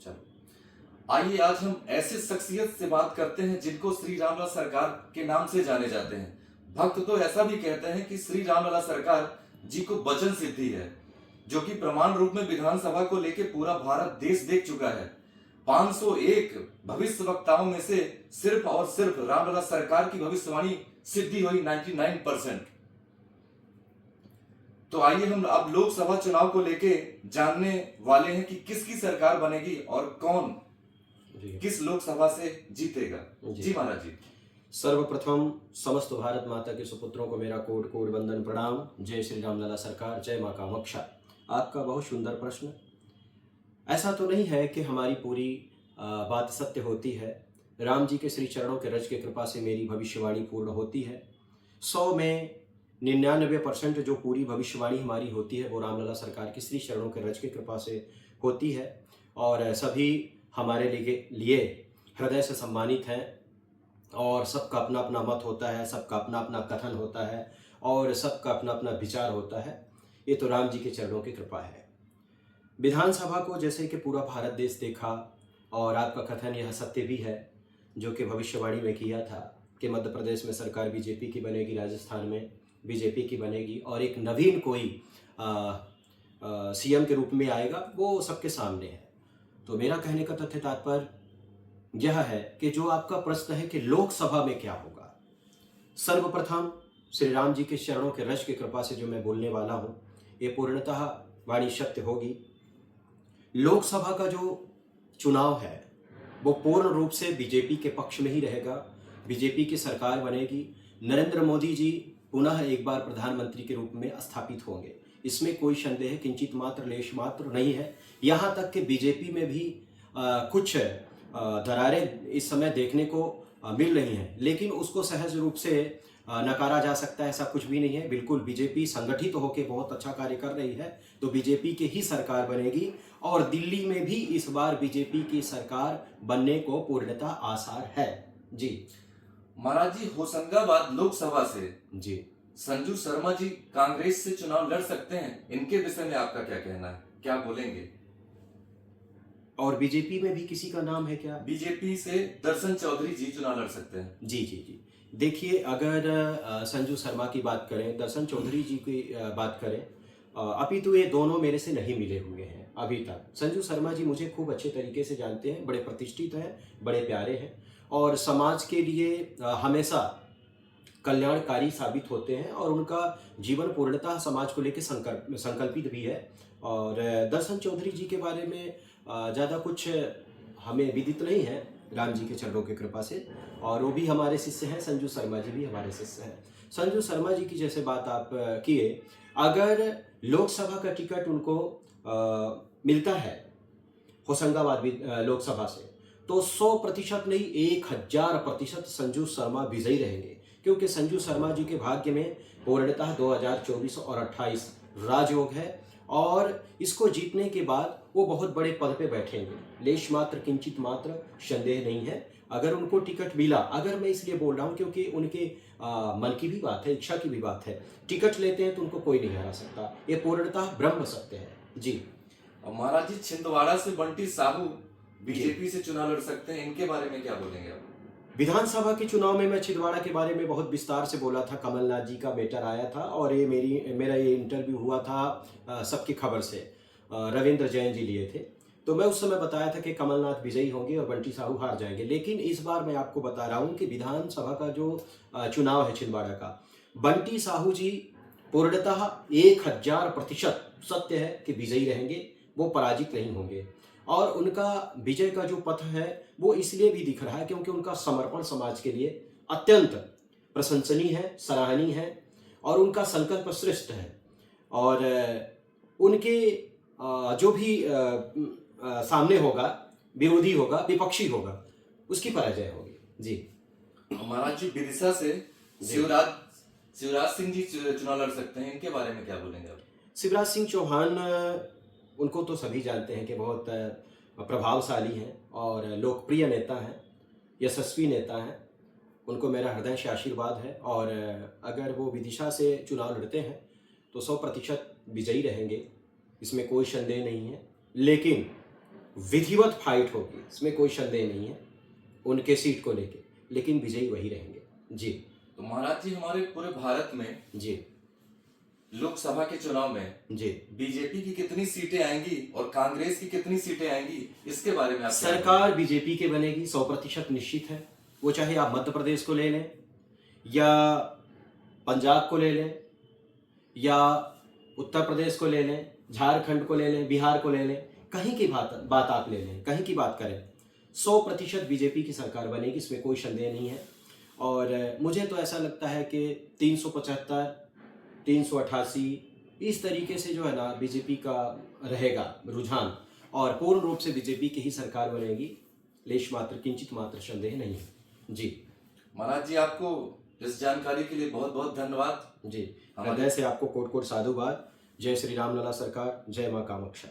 चलो, आइए आज हम ऐसे शख्सियत से बात करते हैं जिनको श्री रामलला सरकार के नाम से जाने जाते हैं। भक्त तो ऐसा भी कहते हैं कि श्री रामलला सरकार जी को वचन सिद्धि है, जो कि प्रमाण रूप में विधानसभा को लेकर पूरा भारत देश देख चुका है। 501 भविष्य वक्ताओं में से सिर्फ और सिर्फ रामलला सरकार की भविष्यवाणी सिद्धि हुई 99%। तो आइए हम अब लोकसभा चुनाव को लेके जानने वाले हैं कि किसकी सरकार बनेगी और कौन किस लोकसभा से जीतेगा। जी महाराज जी। सर्वप्रथम समस्त भारत माता के सुपुत्रों को मेरा कोट कोट वंदन प्रणाम। जय श्री रामलला सरकार, जय माँ कामाक्षा। आपका बहुत सुंदर प्रश्न। ऐसा तो नहीं है कि हमारी पूरी बात सत्य होती है। राम जी के श्री चरणों के रज के कृपा से मेरी भविष्यवाणी पूर्ण होती है। 100 में 99% जो पूरी भविष्यवाणी हमारी होती है वो रामलला सरकार की श्री चरणों के रज के कृपा से होती है। और सभी हमारे लिए हृदय से सम्मानित हैं और सबका अपना अपना मत होता है, सबका अपना अपना कथन होता है और सबका अपना अपना विचार होता है। ये तो राम जी के चरणों की कृपा है। विधानसभा को जैसे कि पूरा भारत देश देखा और आपका कथन यह सत्य भी है जो कि भविष्यवाणी में किया था कि मध्य प्रदेश में सरकार बीजेपी की बनेगी, राजस्थान में बीजेपी की बनेगी और एक नवीन कोई सीएम के रूप में आएगा, वो सबके सामने है। तो मेरा कहने का तथ्य तात्पर्य यह है कि जो आपका प्रश्न है कि लोकसभा में क्या होगा, सर्वप्रथम श्री राम जी के चरणों के रज की कृपा से जो मैं बोलने वाला हूँ ये पूर्णतः वाणी सत्य होगी। लोकसभा का जो चुनाव है वो पूर्ण रूप से बीजेपी के पक्ष में ही रहेगा। बीजेपी की सरकार बनेगी। नरेंद्र मोदी जी पुनः एक बार प्रधानमंत्री के रूप में स्थापित होंगे, इसमें कोई संदेह किंचित मात्र लेश मात्र नहीं है। यहाँ तक कि बीजेपी में भी कुछ दरारें इस समय देखने को मिल रही हैं, लेकिन उसको सहज रूप से नकारा जा सकता है, ऐसा कुछ भी नहीं है। बिल्कुल बीजेपी संगठित होकर बहुत अच्छा कार्य कर रही है, तो बीजेपी की ही सरकार बनेगी और दिल्ली में भी इस बार बीजेपी की सरकार बनने को पूर्णतः आसार है। जी महाराज जी, होशंगाबाद लोकसभा से जी संजू शर्मा जी कांग्रेस से चुनाव लड़ सकते हैं, इनके विषय में आपका क्या कहना है, क्या बोलेंगे? और बीजेपी में भी किसी का नाम है क्या? बीजेपी से दर्शन चौधरी जी चुनाव लड़ सकते हैं। जी जी जी। देखिए, अगर संजू शर्मा की बात करें, दर्शन चौधरी जी की बात करें, अभी तो ये दोनों मेरे से नहीं मिले हुए हैं अभी तक। संजू शर्मा जी मुझे खूब अच्छे तरीके से जानते हैं, बड़े प्रतिष्ठित हैं, बड़े प्यारे हैं और समाज के लिए हमेशा कल्याणकारी साबित होते हैं और उनका जीवन पूर्णतः समाज को लेकर संकल्पित भी है। और दर्शन चौधरी जी के बारे में ज़्यादा कुछ हमें विदित नहीं है राम जी के चरणों की कृपा से, और वो भी हमारे शिष्य हैं। संजू शर्मा जी भी हमारे शिष्य हैं। संजू शर्मा जी की जैसे बात आप किए, अगर लोकसभा का टिकट उनको मिलता है होशंगाबाद लोकसभा से, तो 100% नहीं 1000% संजू शर्मा विजयी रहेंगे, क्योंकि संजू शर्मा जी के भाग्य में पूर्णतः 2024 और 28 राजयोग है और इसको जीतने के बाद वो बहुत बड़े पद पे बैठेंगे। लेश मात्र किंचित मात्र संदेह नहीं है अगर उनको टिकट मिला। अगर मैं इसलिए बोल रहा हूँ क्योंकि उनके मन की भी बात है, इच्छा की भी बात है। टिकट लेते हैं तो उनको कोई नहीं हरा सकता, ये पूर्णतः ब्रह्म सत्य है। जी महाराज जी, छिंदवाड़ा से बंटी साहू बीजेपी से चुनाव लड़ सकते हैं, इनके बारे में क्या बोलेंगे आप? विधानसभा के चुनाव में मैं छिंदवाड़ा के बारे में बहुत विस्तार से बोला था। कमलनाथ जी का बेटर आया था और ये मेरा ये इंटरव्यू हुआ था सबकी खबर से, रविंद्र जैन जी लिए थे। तो मैं उस समय बताया था कि कमलनाथ विजयी होंगे और बंटी साहू हार जाएंगे। लेकिन इस बार मैं आपको बता रहा हूँ कि विधानसभा का जो चुनाव है छिंदवाड़ा का, बंटी साहू जी पूर्णतः 1000% सत्य है कि विजयी रहेंगे, वो पराजित नहीं होंगे। और उनका विजय का जो पथ है वो इसलिए भी दिख रहा है क्योंकि उनका समर्पण समाज के लिए अत्यंत प्रशंसनीय है, सराहनीय है और उनका संकल्प श्रेष्ठ है। और उनके जो भी सामने होगा, विरोधी होगा, विपक्षी होगा, उसकी पराजय होगी। जी महाराज जी, विदिशा से शिवराज सिंह जी चुनाव लड़ सकते हैं, इनके बारे में क्या बोलेंगे आप? शिवराज सिंह चौहान, उनको तो सभी जानते हैं कि बहुत प्रभावशाली हैं और लोकप्रिय नेता हैं, यशस्वी नेता हैं। उनको मेरा हृदय से आशीर्वाद है और अगर वो विदिशा से चुनाव लड़ते हैं तो 100% विजयी रहेंगे, इसमें कोई संदेह नहीं है। लेकिन विधिवत फाइट होगी, इसमें कोई संदेह नहीं है उनके सीट को लेके, लेकिन विजयी वही रहेंगे। जी तो महाराज जी, हमारे पूरे भारत में जी लोकसभा के चुनाव में जी बीजेपी की कितनी सीटें आएंगी और कांग्रेस की कितनी सीटें आएंगी, इसके बारे में आप क्या कहेंगे? सरकार बीजेपी की बनेगी 100% निश्चित है। वो चाहे आप मध्य प्रदेश को ले लें या पंजाब को ले लें या उत्तर प्रदेश को ले लें, झारखंड को ले लें, बिहार को ले लें, कहीं की बात आप ले लें, कहीं की बात करें, 100% बीजेपी की सरकार बनेगी, इसमें कोई संदेह नहीं है। और मुझे तो ऐसा लगता है कि 375, 388 इस तरीके से जो है ना बीजेपी का रहेगा रुझान, और पूर्ण रूप से बीजेपी की ही सरकार बनेगी, लेश मात्र किंचित मात्र संदेह नहीं है। जी महाराज जी, आपको इस जानकारी के लिए बहुत बहुत धन्यवाद। जी, हृदय से आपको कोट कोट साधुवाद। जय श्री राम लला सरकार, जय माँ कामाक्षा।